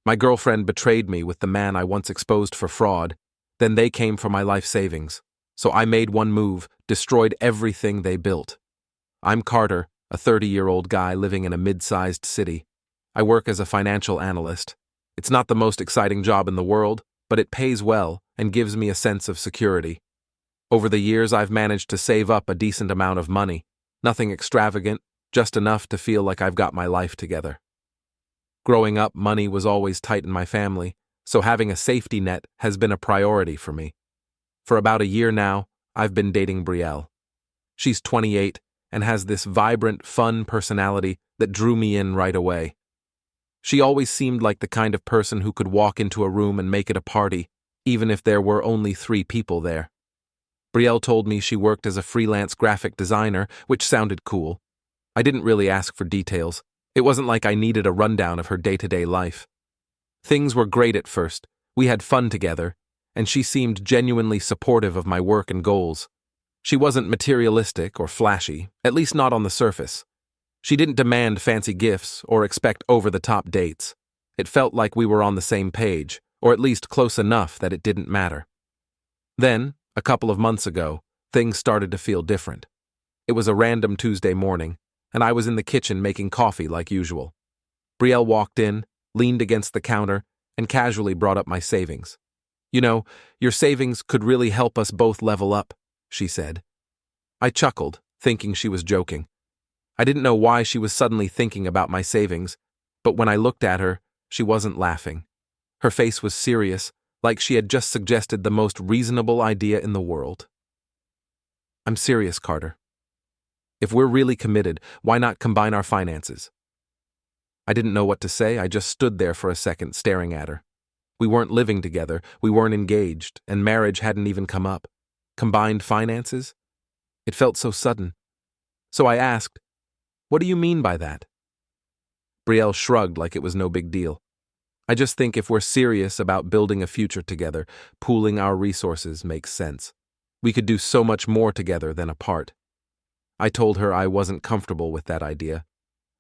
My girlfriend betrayed me with the man I once exposed for fraud. Then they came for my life savings. So I made one move, destroyed everything they built. I'm Carter, a 30-year-old guy living in a mid-sized city. I work as a financial analyst. It's not the most exciting job in the world, but it pays well and gives me a sense of security. Over the years, I've managed to save up a decent amount of money. Nothing extravagant, just enough to feel like I've got my life together. Growing up, money was always tight in my family, so having a safety net has been a priority for me. For about a year now, I've been dating Brielle. She's 28 and has this vibrant, fun personality that drew me in right away. She always seemed like the kind of person who could walk into a room and make it a party, even if there were only 3 people there. Brielle told me she worked as a freelance graphic designer, which sounded cool. I didn't really ask for details. It wasn't like I needed a rundown of her day-to-day life. Things were great at first. We had fun together, and she seemed genuinely supportive of my work and goals. She wasn't materialistic or flashy, at least not on the surface. She didn't demand fancy gifts or expect over-the-top dates. It felt like we were on the same page, or at least close enough that it didn't matter. Then, a couple of months ago, things started to feel different. It was a random Tuesday morning, and I was in the kitchen making coffee like usual. Brielle walked in, leaned against the counter, and casually brought up my savings. "You know, your savings could really help us both level up," she said. I chuckled, thinking she was joking. I didn't know why she was suddenly thinking about my savings, but when I looked at her, she wasn't laughing. Her face was serious, like she had just suggested the most reasonable idea in the world. "I'm serious, Carter. If we're really committed, why not combine our finances?" I didn't know what to say. I just stood there for a second, staring at her. We weren't living together, we weren't engaged, and marriage hadn't even come up. Combined finances? It felt so sudden. So I asked, "What do you mean by that?" Brielle shrugged like it was no big deal. "I just think if we're serious about building a future together, pooling our resources makes sense. We could do so much more together than apart." I told her I wasn't comfortable with that idea.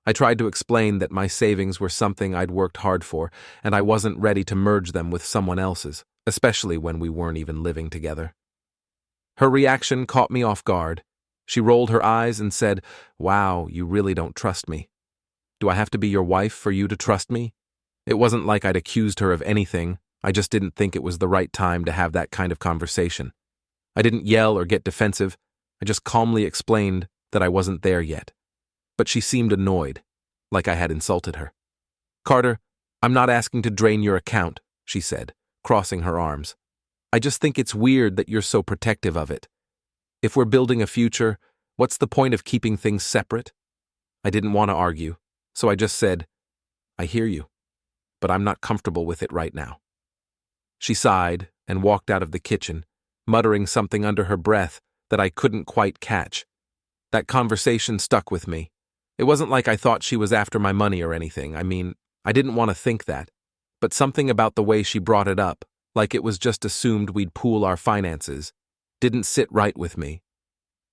I tried to explain that my savings were something I'd worked hard for, and I wasn't ready to merge them with someone else's, especially when we weren't even living together. Her reaction caught me off guard. She rolled her eyes and said, "Wow, you really don't trust me. Do I have to be your wife for you to trust me?" It wasn't like I'd accused her of anything. I just didn't think it was the right time to have that kind of conversation. I didn't yell or get defensive. I just calmly explained that I wasn't there yet. But she seemed annoyed, like I had insulted her. "Carter, I'm not asking to drain your account," she said, crossing her arms. "I just think it's weird that you're so protective of it. If we're building a future, what's the point of keeping things separate?" I didn't want to argue, so I just said, "I hear you, but I'm not comfortable with it right now." She sighed and walked out of the kitchen, muttering something under her breath that I couldn't quite catch. That conversation stuck with me. It wasn't like I thought she was after my money or anything. I mean, I didn't want to think that. But something about the way she brought it up, like it was just assumed we'd pool our finances, didn't sit right with me.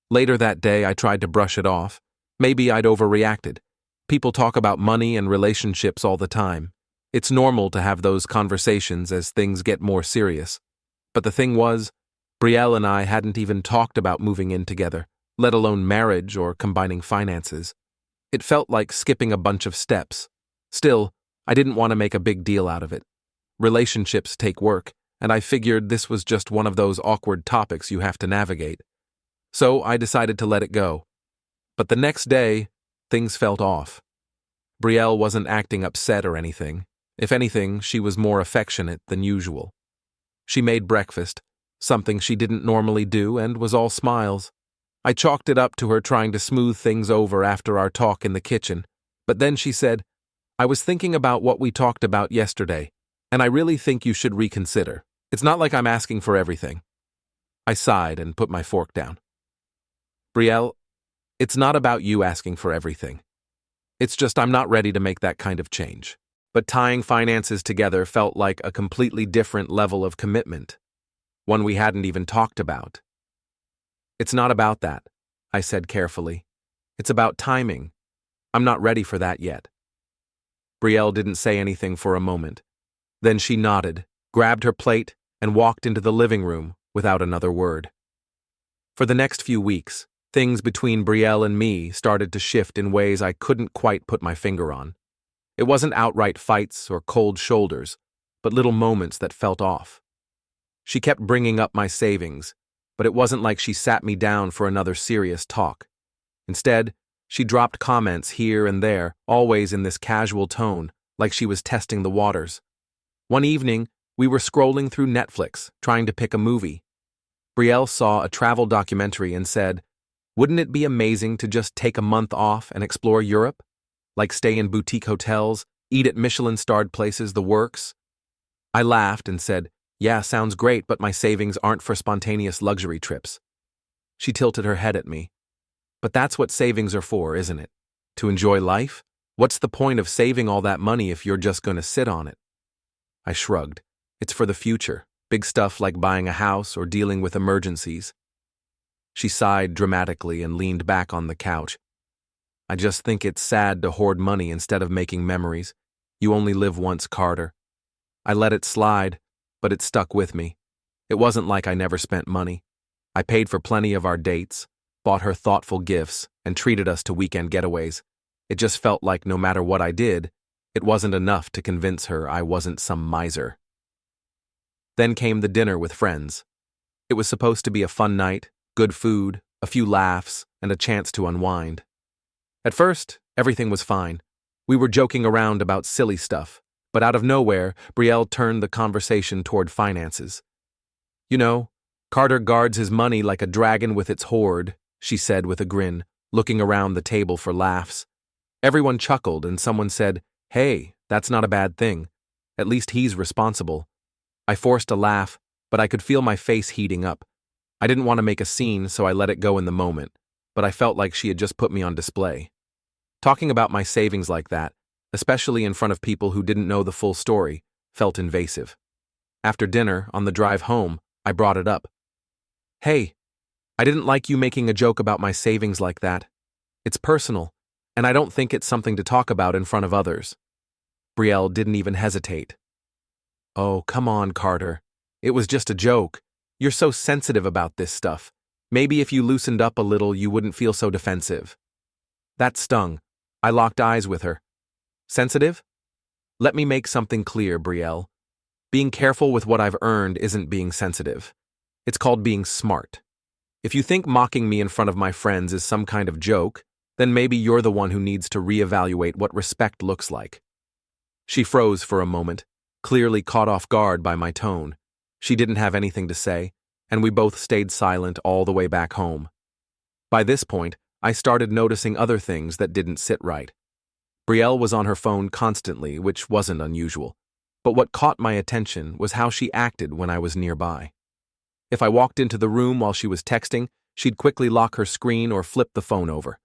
Later that day, I tried to brush it off. Maybe I'd overreacted. People talk about money and relationships all the time. It's normal to have those conversations as things get more serious. But the thing was, Brielle and I hadn't even talked about moving in together, let alone marriage or combining finances. It felt like skipping a bunch of steps. Still, I didn't want to make a big deal out of it. Relationships take work, and I figured this was just one of those awkward topics you have to navigate. So I decided to let it go. But the next day, things felt off. Brielle wasn't acting upset or anything. If anything, she was more affectionate than usual. She made breakfast, something she didn't normally do, and was all smiles. I chalked it up to her trying to smooth things over after our talk in the kitchen, but then she said, "I was thinking about what we talked about yesterday, and I really think you should reconsider. It's not like I'm asking for everything." I sighed and put my fork down. "Brielle, it's not about you asking for everything. It's just I'm not ready to make that kind of change." But tying finances together felt like a completely different level of commitment, one we hadn't even talked about. "It's not about that," I said carefully. "It's about timing. I'm not ready for that yet." Brielle didn't say anything for a moment. Then she nodded, grabbed her plate, and walked into the living room without another word. For the next few weeks, things between Brielle and me started to shift in ways I couldn't quite put my finger on. It wasn't outright fights or cold shoulders, but little moments that felt off. She kept bringing up my savings, but it wasn't like she sat me down for another serious talk. Instead, she dropped comments here and there, always in this casual tone, like she was testing the waters. One evening, we were scrolling through Netflix, trying to pick a movie. Brielle saw a travel documentary and said, "Wouldn't it be amazing to just take a month off and explore Europe? Like stay in boutique hotels, eat at Michelin-starred places, the works?" I laughed and said, "Yeah, sounds great, but my savings aren't for spontaneous luxury trips." She tilted her head at me. "But that's what savings are for, isn't it? To enjoy life? What's the point of saving all that money if you're just going to sit on it?" I shrugged. "It's for the future, big stuff like buying a house or dealing with emergencies." She sighed dramatically and leaned back on the couch. "I just think it's sad to hoard money instead of making memories. You only live once, Carter." I let it slide, but it stuck with me. It wasn't like I never spent money. I paid for plenty of our dates, bought her thoughtful gifts, and treated us to weekend getaways. It just felt like no matter what I did, it wasn't enough to convince her I wasn't some miser. Then came the dinner with friends. It was supposed to be a fun night, good food, a few laughs, and a chance to unwind. At first, everything was fine. We were joking around about silly stuff, but out of nowhere, Brielle turned the conversation toward finances. "You know, Carter guards his money like a dragon with its hoard," she said with a grin, looking around the table for laughs. Everyone chuckled and someone said, "Hey, that's not a bad thing. At least he's responsible." I forced a laugh, but I could feel my face heating up. I didn't want to make a scene, so I let it go in the moment, but I felt like she had just put me on display. Talking about my savings like that, especially in front of people who didn't know the full story, felt invasive. After dinner, on the drive home, I brought it up. "Hey, I didn't like you making a joke about my savings like that. It's personal, and I don't think it's something to talk about in front of others." Brielle didn't even hesitate. "Oh, come on, Carter. It was just a joke. You're so sensitive about this stuff. Maybe if you loosened up a little, you wouldn't feel so defensive." That stung. I locked eyes with her. "Sensitive? Let me make something clear, Brielle. Being careful with what I've earned isn't being sensitive. It's called being smart. If you think mocking me in front of my friends is some kind of joke, then maybe you're the one who needs to reevaluate what respect looks like." She froze for a moment, clearly caught off guard by my tone. She didn't have anything to say, and we both stayed silent all the way back home. By this point, I started noticing other things that didn't sit right. Brielle was on her phone constantly, which wasn't unusual, but what caught my attention was how she acted when I was nearby. If I walked into the room while she was texting, she'd quickly lock her screen or flip the phone over.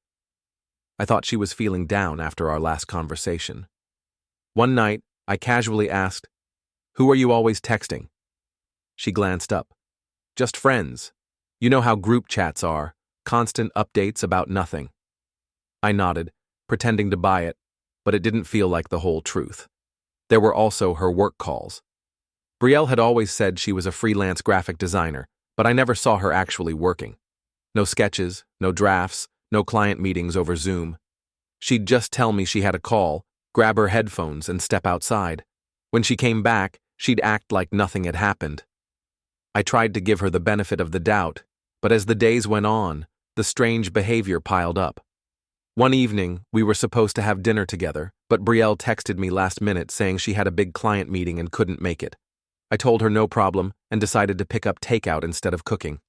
I thought she was feeling down after our last conversation. One night, I casually asked, "Who are you always texting?" She glanced up. "Just friends. You know how group chats are, constant updates about nothing." I nodded, pretending to buy it, but it didn't feel like the whole truth. There were also her work calls. Brielle had always said she was a freelance graphic designer, but I never saw her actually working. No sketches, no drafts, no client meetings over Zoom. She'd just tell me she had a call, grab her headphones, and step outside. When she came back, she'd act like nothing had happened. I tried to give her the benefit of the doubt, but as the days went on, the strange behavior piled up. One evening, we were supposed to have dinner together, but Brielle texted me last minute saying she had a big client meeting and couldn't make it. I told her no problem and decided to pick up takeout instead of cooking.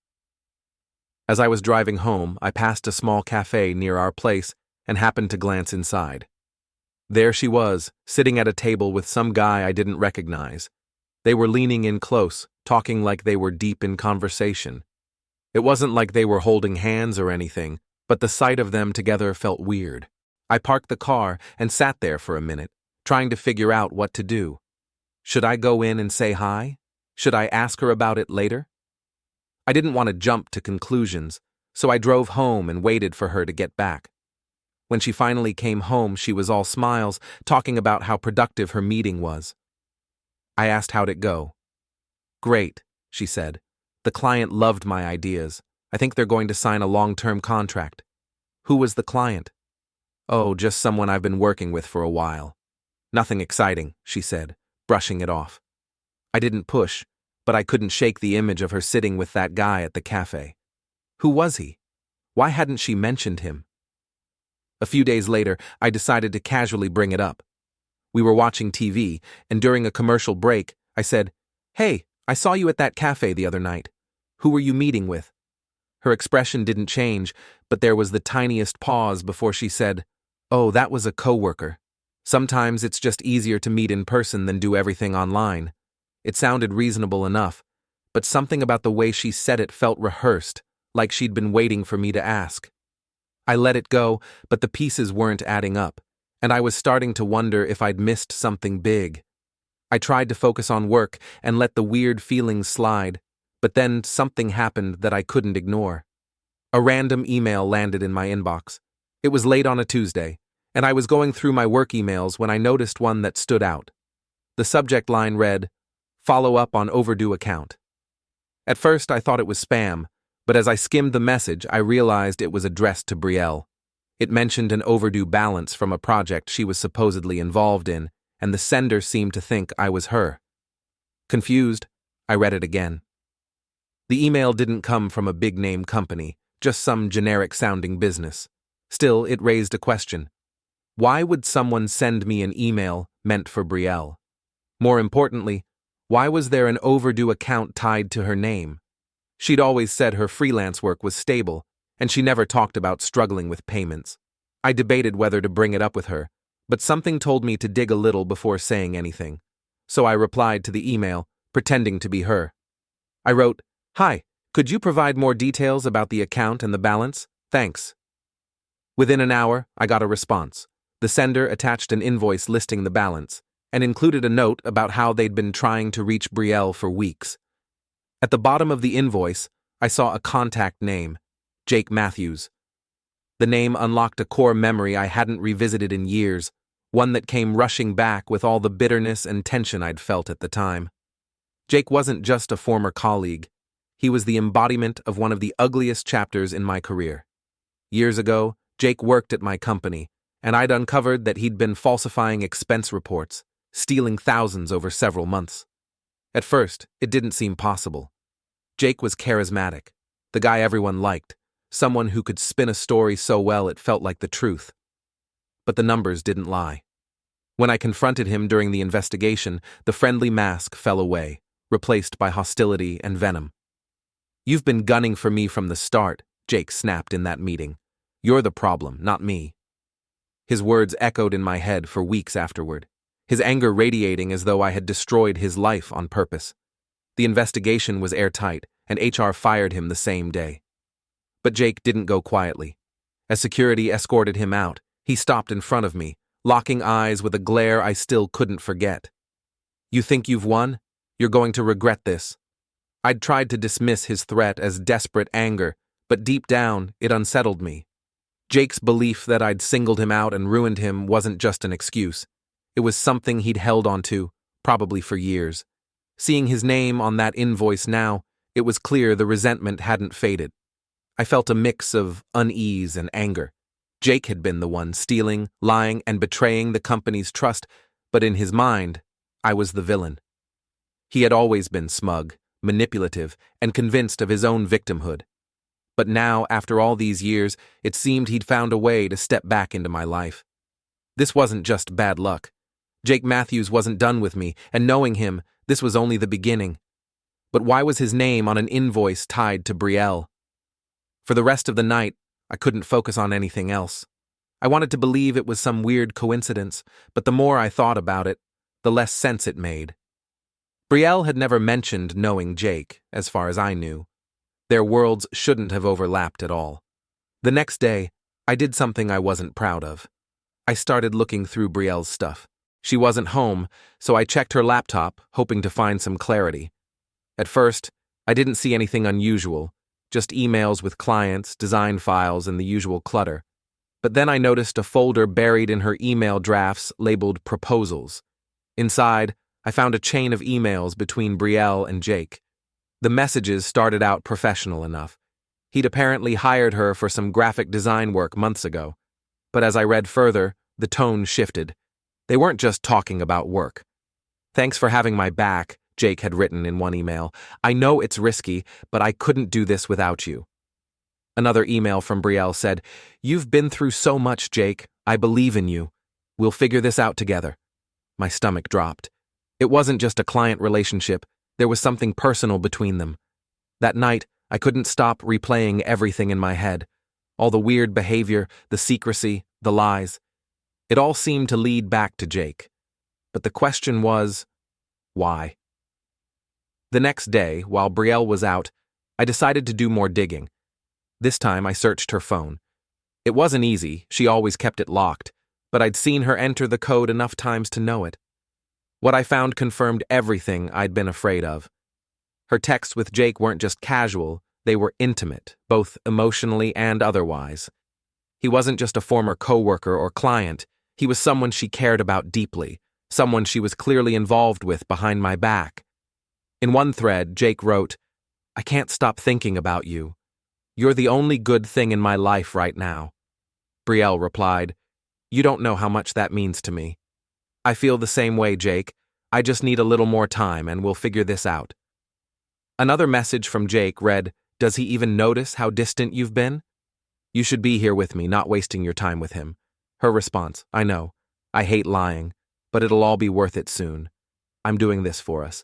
As I was driving home, I passed a small cafe near our place and happened to glance inside. There she was, sitting at a table with some guy I didn't recognize. They were leaning in close, talking like they were deep in conversation. It wasn't like they were holding hands or anything, but the sight of them together felt weird. I parked the car and sat there for a minute, trying to figure out what to do. Should I go in and say hi? Should I ask her about it later? I didn't want to jump to conclusions, so I drove home and waited for her to get back. When she finally came home, she was all smiles, talking about how productive her meeting was. I asked how'd it go. Great, she said. The client loved my ideas. I think they're going to sign a long-term contract. Who was the client? Oh, just someone I've been working with for a while. Nothing exciting, she said, brushing it off. I didn't push, but I couldn't shake the image of her sitting with that guy at the cafe. Who was he? Why hadn't she mentioned him? A few days later, I decided to casually bring it up. We were watching TV, and during a commercial break, I said, "Hey, I saw you at that cafe the other night. Who were you meeting with?" Her expression didn't change, but there was the tiniest pause before she said, "Oh, that was a coworker. Sometimes it's just easier to meet in person than do everything online." It sounded reasonable enough, but something about the way she said it felt rehearsed, like she'd been waiting for me to ask. I let it go, but the pieces weren't adding up, and I was starting to wonder if I'd missed something big. I tried to focus on work and let the weird feelings slide, but then something happened that I couldn't ignore. A random email landed in my inbox. It was late on a Tuesday, and I was going through my work emails when I noticed one that stood out. The subject line read, "Follow up on overdue account." At first I thought it was spam, but as I skimmed the message I realized it was addressed to Brielle. It mentioned an overdue balance from a project she was supposedly involved in, and the sender seemed to think I was her. Confused, I read it again. The email didn't come from a big-name company, just some generic-sounding business. Still, it raised a question. Why would someone send me an email meant for Brielle? More importantly, why was there an overdue account tied to her name? She'd always said her freelance work was stable, and she never talked about struggling with payments. I debated whether to bring it up with her, but something told me to dig a little before saying anything. So I replied to the email, pretending to be her. I wrote, "Hi, could you provide more details about the account and the balance? Thanks." Within an hour, I got a response. The sender attached an invoice listing the balance, and included a note about how they'd been trying to reach Brielle for weeks. At the bottom of the invoice, I saw a contact name, Jake Matthews. The name unlocked a core memory I hadn't revisited in years, one that came rushing back with all the bitterness and tension I'd felt at the time. Jake wasn't just a former colleague. He was the embodiment of one of the ugliest chapters in my career. Years ago, Jake worked at my company, and I'd uncovered that he'd been falsifying expense reports, stealing thousands over several months. At first, it didn't seem possible. Jake was charismatic, the guy everyone liked, someone who could spin a story so well it felt like the truth. But the numbers didn't lie. When I confronted him during the investigation, the friendly mask fell away, replaced by hostility and venom. "You've been gunning for me from the start," Jake snapped in that meeting. "You're the problem, not me." His words echoed in my head for weeks afterward, his anger radiating as though I had destroyed his life on purpose. The investigation was airtight, and HR fired him the same day. But Jake didn't go quietly. As security escorted him out, he stopped in front of me, locking eyes with a glare I still couldn't forget. "You think you've won? You're going to regret this." I'd tried to dismiss his threat as desperate anger, but deep down, it unsettled me. Jake's belief that I'd singled him out and ruined him wasn't just an excuse. It was something he'd held onto, probably for years. Seeing his name on that invoice now, it was clear the resentment hadn't faded. I felt a mix of unease and anger. Jake had been the one stealing, lying, and betraying the company's trust, but in his mind, I was the villain. He had always been smug, manipulative, and convinced of his own victimhood. But now, after all these years, it seemed he'd found a way to step back into my life. This wasn't just bad luck. Jake Matthews wasn't done with me, and knowing him, this was only the beginning. But why was his name on an invoice tied to Brielle? For the rest of the night, I couldn't focus on anything else. I wanted to believe it was some weird coincidence, but the more I thought about it, the less sense it made. Brielle had never mentioned knowing Jake, as far as I knew. Their worlds shouldn't have overlapped at all. The next day, I did something I wasn't proud of. I started looking through Brielle's stuff. She wasn't home, so I checked her laptop, hoping to find some clarity. At first, I didn't see anything unusual, just emails with clients, design files, and the usual clutter. But then I noticed a folder buried in her email drafts labeled proposals. Inside, I found a chain of emails between Brielle and Jake. The messages started out professional enough. He'd apparently hired her for some graphic design work months ago. But as I read further, the tone shifted. They weren't just talking about work. "Thanks for having my back," Jake had written in one email. "I know it's risky, but I couldn't do this without you." Another email from Brielle said, "You've been through so much, Jake. I believe in you. We'll figure this out together." My stomach dropped. It wasn't just a client relationship. There was something personal between them. That night, I couldn't stop replaying everything in my head. All the weird behavior, the secrecy, the lies. It all seemed to lead back to Jake. But the question was, why? The next day, while Brielle was out, I decided to do more digging. This time I searched her phone. It wasn't easy, she always kept it locked, but I'd seen her enter the code enough times to know it. What I found confirmed everything I'd been afraid of. Her texts with Jake weren't just casual, they were intimate, both emotionally and otherwise. He wasn't just a former coworker or client, he was someone she cared about deeply, someone she was clearly involved with behind my back. In one thread, Jake wrote, "I can't stop thinking about you. You're the only good thing in my life right now." Brielle replied, "You don't know how much that means to me. I feel the same way, Jake. I just need a little more time and we'll figure this out." Another message from Jake read, "Does he even notice how distant you've been? You should be here with me, not wasting your time with him." Her response, "I know. I hate lying, but it'll all be worth it soon. I'm doing this for us."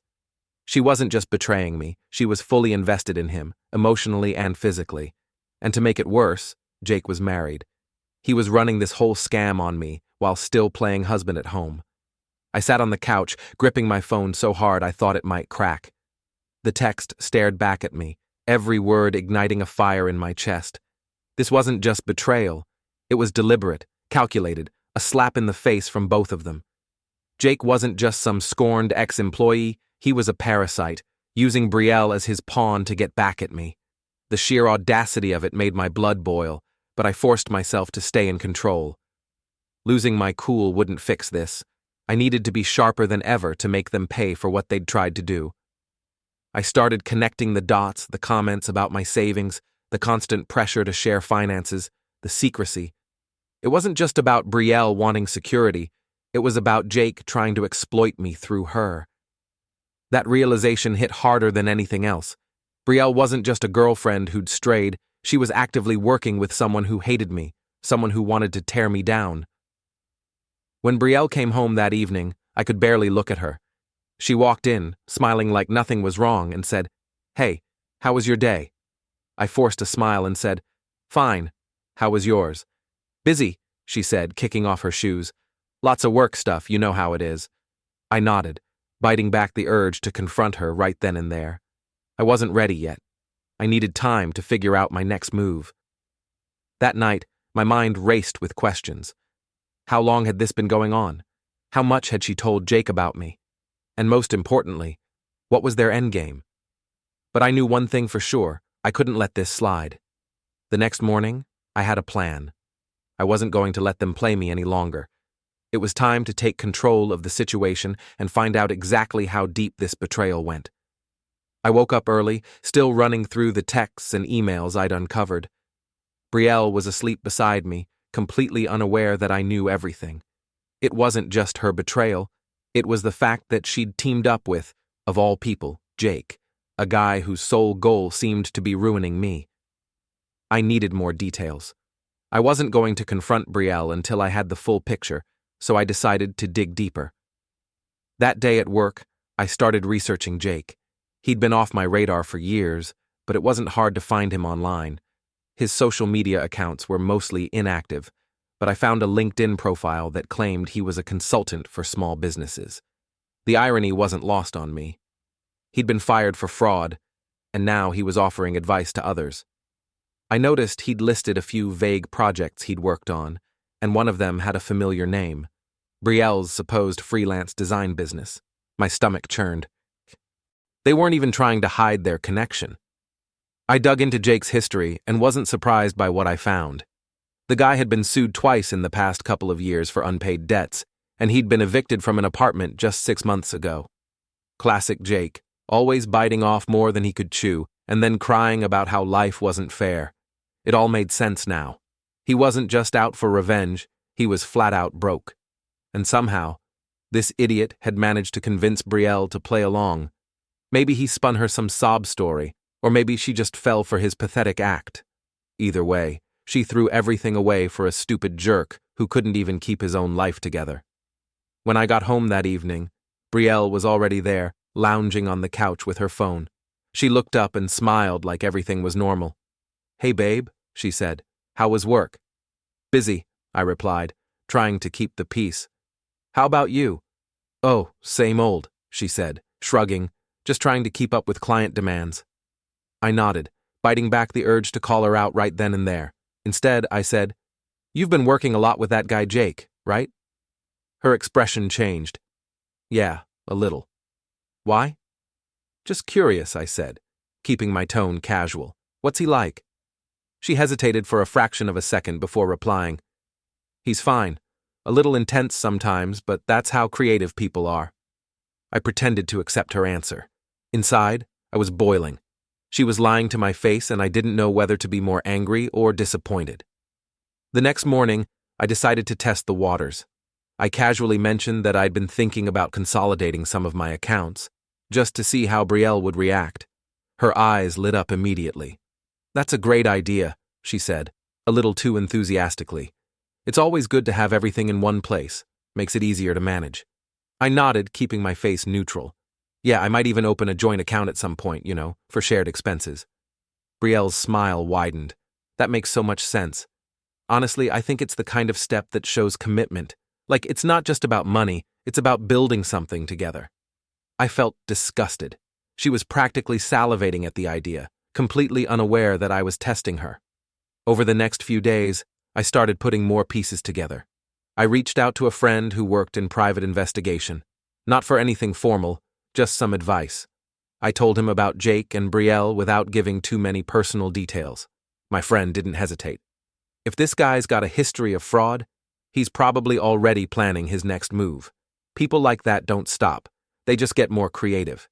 She wasn't just betraying me, she was fully invested in him, emotionally and physically. And to make it worse, Jake was married. He was running this whole scam on me while still playing husband at home. I sat on the couch, gripping my phone so hard I thought it might crack. The text stared back at me, every word igniting a fire in my chest. This wasn't just betrayal. It was deliberate, calculated, a slap in the face from both of them. Jake wasn't just some scorned ex-employee, he was a parasite, using Brielle as his pawn to get back at me. The sheer audacity of it made my blood boil, but I forced myself to stay in control. Losing my cool wouldn't fix this. I needed to be sharper than ever to make them pay for what they'd tried to do. I started connecting the dots, the comments about my savings, the constant pressure to share finances, the secrecy. It wasn't just about Brielle wanting security, it was about Jake trying to exploit me through her. That realization hit harder than anything else. Brielle wasn't just a girlfriend who'd strayed, she was actively working with someone who hated me, someone who wanted to tear me down. When Brielle came home that evening, I could barely look at her. She walked in, smiling like nothing was wrong, and said, "Hey, how was your day?" I forced a smile and said, "Fine. How was yours?" "Busy," she said, kicking off her shoes. "Lots of work stuff, you know how it is." I nodded, biting back the urge to confront her right then and there. I wasn't ready yet. I needed time to figure out my next move. That night, my mind raced with questions. How long had this been going on? How much had she told Jake about me? And most importantly, what was their endgame? But I knew one thing for sure, I couldn't let this slide. The next morning, I had a plan. I wasn't going to let them play me any longer. It was time to take control of the situation and find out exactly how deep this betrayal went. I woke up early, still running through the texts and emails I'd uncovered. Brielle was asleep beside me, completely unaware that I knew everything. It wasn't just her betrayal, it was the fact that she'd teamed up with, of all people, Jake, a guy whose sole goal seemed to be ruining me. I needed more details. I wasn't going to confront Brielle until I had the full picture, so I decided to dig deeper. That day at work, I started researching Jake. He'd been off my radar for years, but it wasn't hard to find him online. His social media accounts were mostly inactive, but I found a LinkedIn profile that claimed he was a consultant for small businesses. The irony wasn't lost on me. He'd been fired for fraud, and now he was offering advice to others. I noticed he'd listed a few vague projects he'd worked on, and one of them had a familiar name, Brielle's supposed freelance design business. My stomach churned. They weren't even trying to hide their connection. I dug into Jake's history and wasn't surprised by what I found. The guy had been sued twice in the past couple of years for unpaid debts, and he'd been evicted from an apartment just 6 months ago. Classic Jake, always biting off more than he could chew, and then crying about how life wasn't fair. It all made sense now. He wasn't just out for revenge, he was flat out broke. And somehow, this idiot had managed to convince Brielle to play along. Maybe he spun her some sob story, or maybe she just fell for his pathetic act. Either way, she threw everything away for a stupid jerk who couldn't even keep his own life together. When I got home that evening, Brielle was already there, lounging on the couch with her phone. She looked up and smiled like everything was normal. "Hey babe," she said. "How was work?" "Busy," I replied, trying to keep the peace. "How about you?" "Oh, same old," she said, shrugging, just trying to keep up with client demands. I nodded, biting back the urge to call her out right then and there. Instead, I said, "You've been working a lot with that guy Jake, right?" Her expression changed. "Yeah, a little." "Why?" "Just curious," I said, keeping my tone casual. "What's he like?" She hesitated for a fraction of a second before replying. "He's fine. A little intense sometimes, but that's how creative people are." I pretended to accept her answer. Inside, I was boiling. She was lying to my face, and I didn't know whether to be more angry or disappointed. The next morning, I decided to test the waters. I casually mentioned that I'd been thinking about consolidating some of my accounts, just to see how Brielle would react. Her eyes lit up immediately. "That's a great idea," she said, a little too enthusiastically. "It's always good to have everything in one place. Makes it easier to manage." I nodded, keeping my face neutral. "Yeah, I might even open a joint account at some point, for shared expenses." Brielle's smile widened. "That makes so much sense. Honestly, I think it's the kind of step that shows commitment. Like, it's not just about money, it's about building something together." I felt disgusted. She was practically salivating at the idea, completely unaware that I was testing her. Over the next few days, I started putting more pieces together. I reached out to a friend who worked in private investigation. Not for anything formal, just some advice. I told him about Jake and Brielle without giving too many personal details. My friend didn't hesitate. If this guy's got a history of fraud, he's probably already planning his next move. People like that don't stop. They just get more creative.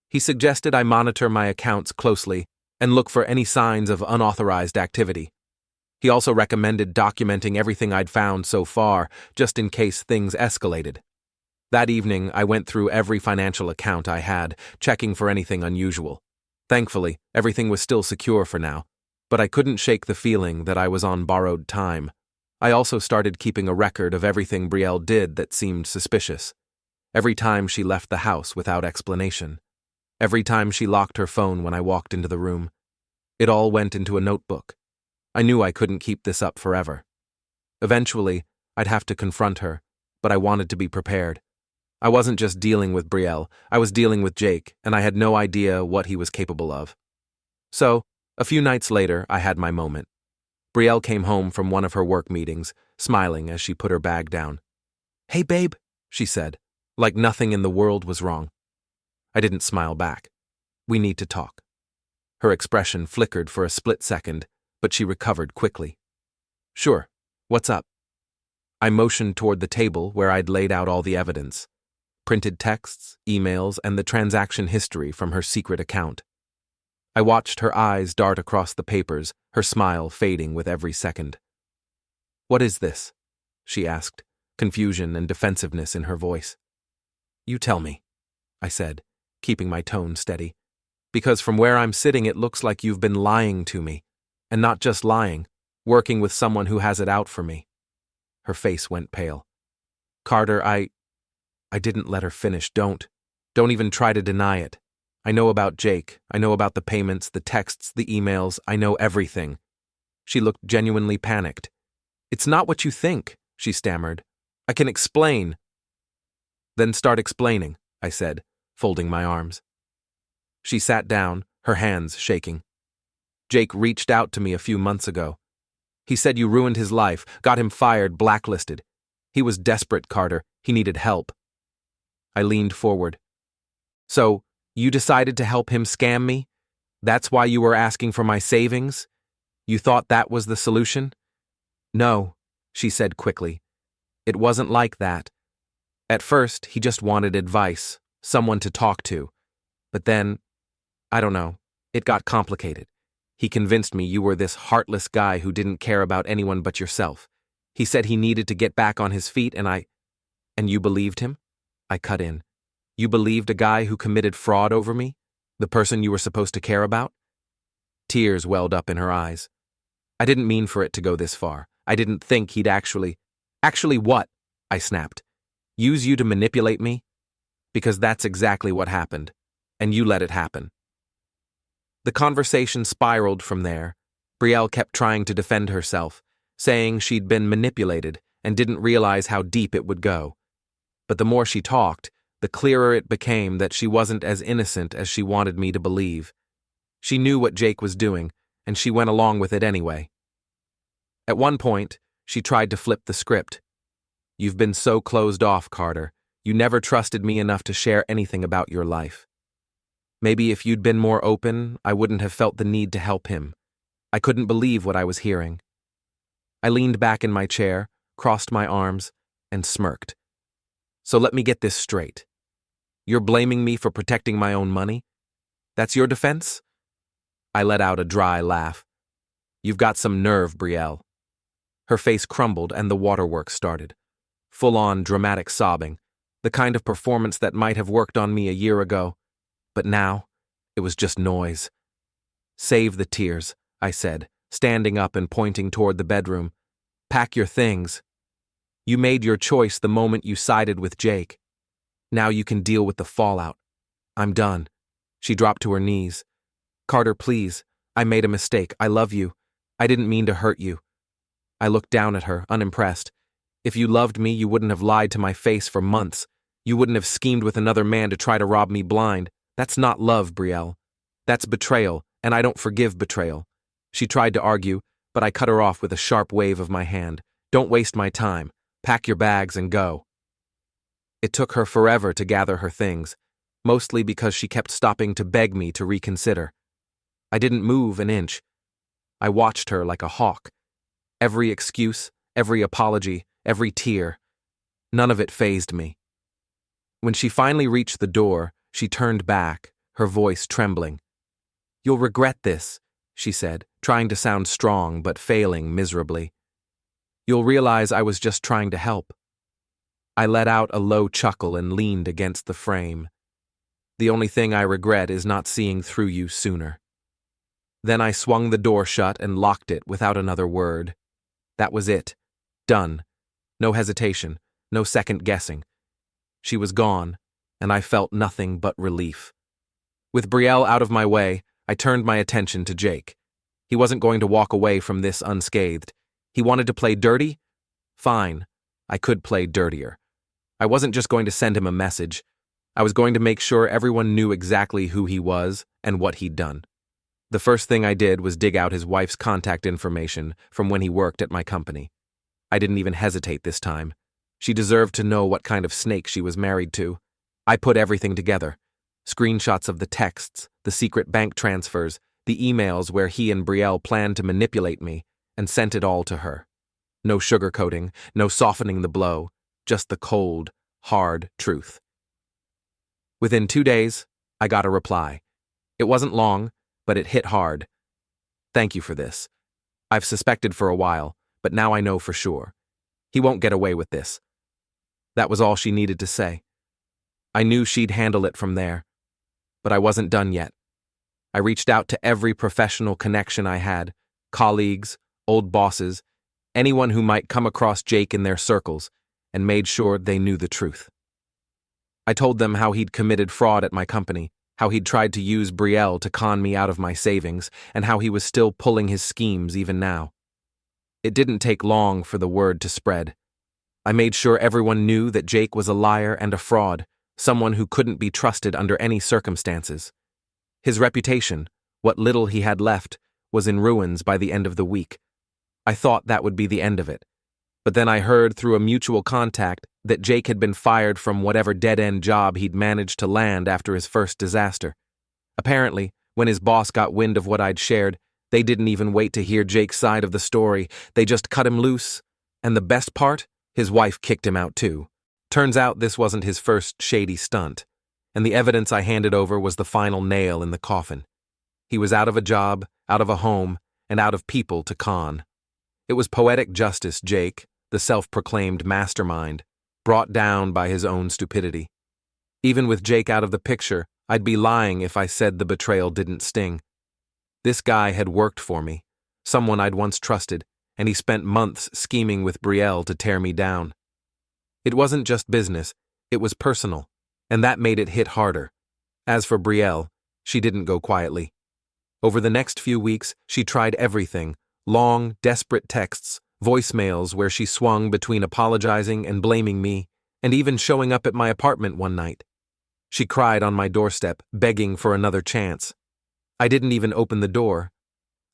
He suggested I monitor my accounts closely and look for any signs of unauthorized activity. He also recommended documenting everything I'd found so far, just in case things escalated. That evening, I went through every financial account I had, checking for anything unusual. Thankfully, everything was still secure for now, but I couldn't shake the feeling that I was on borrowed time. I also started keeping a record of everything Brielle did that seemed suspicious. Every time she left the house without explanation. Every time she locked her phone when I walked into the room. It all went into a notebook. I knew I couldn't keep this up forever. Eventually, I'd have to confront her, but I wanted to be prepared. I wasn't just dealing with Brielle, I was dealing with Jake, and I had no idea what he was capable of. So, a few nights later, I had my moment. Brielle came home from one of her work meetings, smiling as she put her bag down. "Hey babe," she said, like nothing in the world was wrong. I didn't smile back. "We need to talk." Her expression flickered for a split second, but she recovered quickly. "Sure, what's up?" I motioned toward the table where I'd laid out all the evidence. Printed texts, emails, and the transaction history from her secret account. I watched her eyes dart across the papers, her smile fading with every second. "What is this?" she asked, confusion and defensiveness in her voice. "You tell me," I said, keeping my tone steady. "Because from where I'm sitting it looks like you've been lying to me. And not just lying, working with someone who has it out for me." Her face went pale. "Carter, I didn't let her finish. Don't even try to deny it. I know about Jake. I know about the payments, the texts, the emails. I know everything." She looked genuinely panicked. "It's not what you think," she stammered. "I can explain." "Then start explaining," I said, folding my arms. She sat down, her hands shaking. "Jake reached out to me a few months ago. He said you ruined his life, got him fired, blacklisted. He was desperate, Carter. He needed help." I leaned forward. "So, you decided to help him scam me? That's why you were asking for my savings? You thought that was the solution?" "No," she said quickly. "It wasn't like that. At first, he just wanted advice, someone to talk to. But then, I don't know, it got complicated. He convinced me you were this heartless guy who didn't care about anyone but yourself. He said he needed to get back on his feet, and you believed him? I cut in. You believed a guy who committed fraud over me? The person you were supposed to care about? Tears welled up in her eyes. I didn't mean for it to go this far. I didn't think he'd actually what? I snapped. Use you to manipulate me? Because that's exactly what happened. And you let it happen. The conversation spiraled from there. Brielle kept trying to defend herself, saying she'd been manipulated and didn't realize how deep it would go. But the more she talked, the clearer it became that she wasn't as innocent as she wanted me to believe. She knew what Jake was doing, and she went along with it anyway. At one point, she tried to flip the script. You've been so closed off, Carter. You never trusted me enough to share anything about your life. Maybe if you'd been more open, I wouldn't have felt the need to help him. I couldn't believe what I was hearing. I leaned back in my chair, crossed my arms, and smirked. So let me get this straight. You're blaming me for protecting my own money? That's your defense? I let out a dry laugh. You've got some nerve, Brielle. Her face crumbled and the waterworks started. Full-on dramatic sobbing, the kind of performance that might have worked on me a year ago. But now, it was just noise. Save the tears, I said, standing up and pointing toward the bedroom. Pack your things. You made your choice the moment you sided with Jake. Now you can deal with the fallout. I'm done. She dropped to her knees. Carter, please. I made a mistake. I love you. I didn't mean to hurt you. I looked down at her, unimpressed. If you loved me, you wouldn't have lied to my face for months. You wouldn't have schemed with another man to try to rob me blind. That's not love, Brielle. That's betrayal, and I don't forgive betrayal. She tried to argue, but I cut her off with a sharp wave of my hand. Don't waste my time. Pack your bags and go. It took her forever to gather her things, mostly because she kept stopping to beg me to reconsider. I didn't move an inch. I watched her like a hawk. Every excuse, every apology, every tear. None of it fazed me. When she finally reached the door, she turned back, her voice trembling. You'll regret this, she said, trying to sound strong but failing miserably. You'll realize I was just trying to help. I let out a low chuckle and leaned against the frame. The only thing I regret is not seeing through you sooner. Then I swung the door shut and locked it without another word. That was it. Done. No hesitation, no second guessing. She was gone, and I felt nothing but relief. With Brielle out of my way, I turned my attention to Jake. He wasn't going to walk away from this unscathed. He wanted to play dirty? Fine, I could play dirtier. I wasn't just going to send him a message. I was going to make sure everyone knew exactly who he was and what he'd done. The first thing I did was dig out his wife's contact information from when he worked at my company. I didn't even hesitate this time. She deserved to know what kind of snake she was married to. I put everything together. Screenshots of the texts, the secret bank transfers, the emails where he and Brielle planned to manipulate me, and sent it all to her. No sugarcoating, no softening the blow, just the cold, hard truth. Within 2 days, I got a reply. It wasn't long, but it hit hard. Thank you for this. I've suspected for a while, but now I know for sure. He won't get away with this. That was all she needed to say. I knew she'd handle it from there, but I wasn't done yet. I reached out to every professional connection I had, colleagues, old bosses, anyone who might come across Jake in their circles, and made sure they knew the truth. I told them how he'd committed fraud at my company, how he'd tried to use Brielle to con me out of my savings, and how he was still pulling his schemes even now. It didn't take long for the word to spread. I made sure everyone knew that Jake was a liar and a fraud, someone who couldn't be trusted under any circumstances. His reputation, what little he had left, was in ruins by the end of the week. I thought that would be the end of it. But then I heard through a mutual contact that Jake had been fired from whatever dead-end job he'd managed to land after his first disaster. Apparently, when his boss got wind of what I'd shared, they didn't even wait to hear Jake's side of the story. They just cut him loose. And the best part? His wife kicked him out too. Turns out this wasn't his first shady stunt, and the evidence I handed over was the final nail in the coffin. He was out of a job, out of a home, and out of people to con. It was poetic justice, Jake, the self-proclaimed mastermind, brought down by his own stupidity. Even with Jake out of the picture, I'd be lying if I said the betrayal didn't sting. This guy had worked for me, someone I'd once trusted, and he spent months scheming with Brielle to tear me down. It wasn't just business, it was personal, and that made it hit harder. As for Brielle, she didn't go quietly. Over the next few weeks, she tried everything: long, desperate texts, voicemails where she swung between apologizing and blaming me, and even showing up at my apartment one night. She cried on my doorstep, begging for another chance. I didn't even open the door.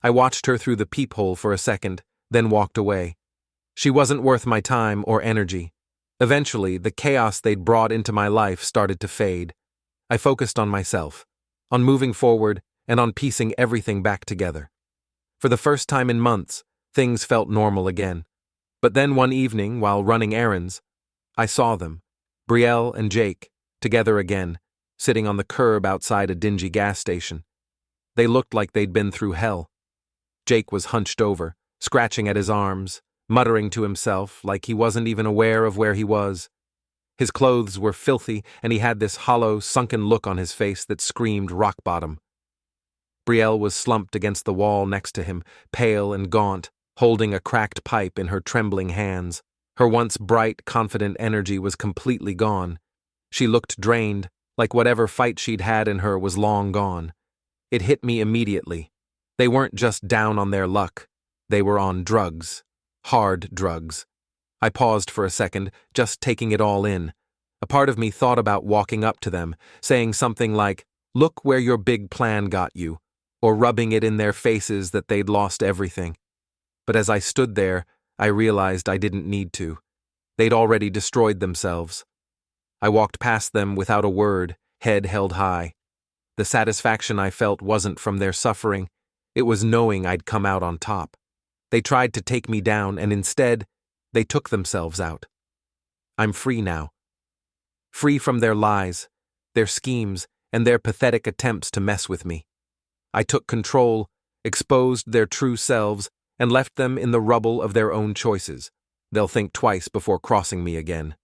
I watched her through the peephole for a second, then walked away. She wasn't worth my time or energy. Eventually, the chaos they'd brought into my life started to fade. I focused on myself, on moving forward, and on piecing everything back together. For the first time in months, things felt normal again. But then one evening, while running errands, I saw them, Brielle and Jake, together again, sitting on the curb outside a dingy gas station. They looked like they'd been through hell. Jake was hunched over, scratching at his arms, muttering to himself like he wasn't even aware of where he was. His clothes were filthy, and he had this hollow, sunken look on his face that screamed rock bottom. Brielle was slumped against the wall next to him, pale and gaunt, holding a cracked pipe in her trembling hands. Her once bright, confident energy was completely gone. She looked drained, like whatever fight she'd had in her was long gone. It hit me immediately. They weren't just down on their luck. They were on drugs. Hard drugs. I paused for a second, just taking it all in. A part of me thought about walking up to them, saying something like, "Look where your big plan got you," or rubbing it in their faces that they'd lost everything. But as I stood there, I realized I didn't need to. They'd already destroyed themselves. I walked past them without a word, head held high. The satisfaction I felt wasn't from their suffering, it was knowing I'd come out on top. They tried to take me down, and instead, they took themselves out. I'm free now. Free from their lies, their schemes, and their pathetic attempts to mess with me. I took control, exposed their true selves, and left them in the rubble of their own choices. They'll think twice before crossing me again.